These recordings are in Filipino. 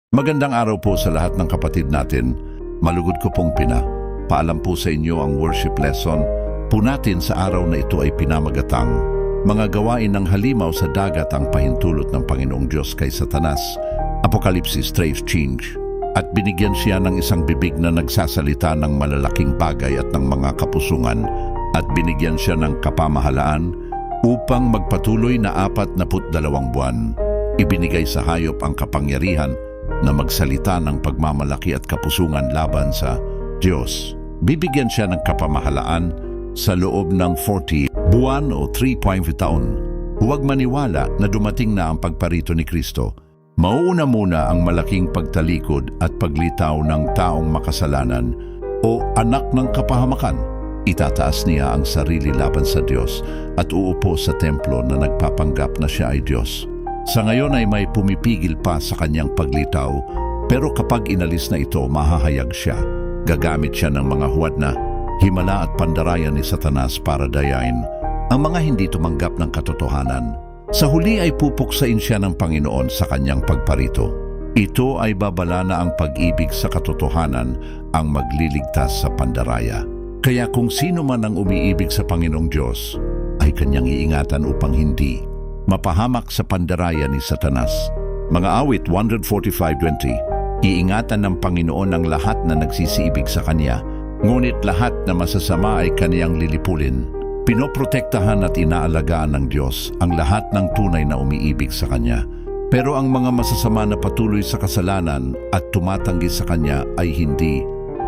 Magandang araw po sa lahat ng kapatid natin. Malugod ko pong paalam po sa inyo ang worship lesson po natin sa araw na ito ay pinamagatang mga gawain ng halimaw sa dagat ang pahintulot ng Panginoong Diyos kay Satanas. Apokalipsis 3:15. At binigyan siya ng isang bibig na nagsasalita ng malalaking bagay at ng mga kapusungan at binigyan siya ng kapamahalaan upang magpatuloy na 42 buwan. Ibinigay sa hayop ang kapangyarihan na magsalita ng pagmamalaki at kapusungan laban sa Diyos. Bibigyan siya ng kapamahalaan sa loob ng 40 buwan o 3.5 taon. Huwag maniwala na dumating na ang pagparito ni Kristo. Mauuna muna ang malaking pagtalikod at paglitaw ng taong makasalanan o anak ng kapahamakan. Itataas niya ang sarili laban sa Diyos at uupo sa templo na nagpapanggap na siya ay Diyos. Sa ngayon ay may pumipigil pa sa kanyang paglitaw, pero kapag inalis na ito, mahahayag siya. Gagamit siya ng mga huwad na himala at pandarayan ni Satanas para dayain ang mga hindi tumanggap ng katotohanan. Sa huli ay pupuksain siya ng Panginoon sa kanyang pagparito. Ito ay babala na ang pag-ibig sa katotohanan ang magliligtas sa pandaraya. Kaya kung sino man ang umiibig sa Panginoong Diyos, ay kanyang iingatan upang hindi mapahamak sa pandaraya ni Satanas. Mga awit 145:20. Iingatan ng Panginoon ang lahat na nagsisiibig sa Kanya, ngunit lahat na masasama ay Kaniyang lilipulin. Pinoprotektahan at inaalagaan ng Diyos ang lahat ng tunay na umiibig sa Kanya. Pero ang mga masasama na patuloy sa kasalanan at tumatanggi sa Kanya ay hindi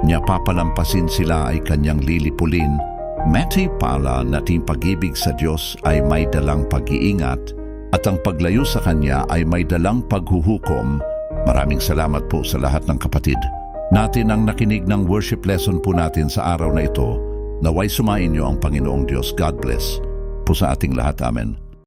niya papalampasin, sila ay Kanyang lilipulin. Matthew pala nating pag-ibig sa Diyos ay may dalang pag-iingat at ang paglayo sa Kanya ay may dalang paghuhukom. Maraming salamat po sa lahat ng kapatid natin ang nakinig ng worship lesson po natin sa araw na ito. Naway sumain niyo ang Panginoong Diyos. God bless po sa ating lahat. Amen.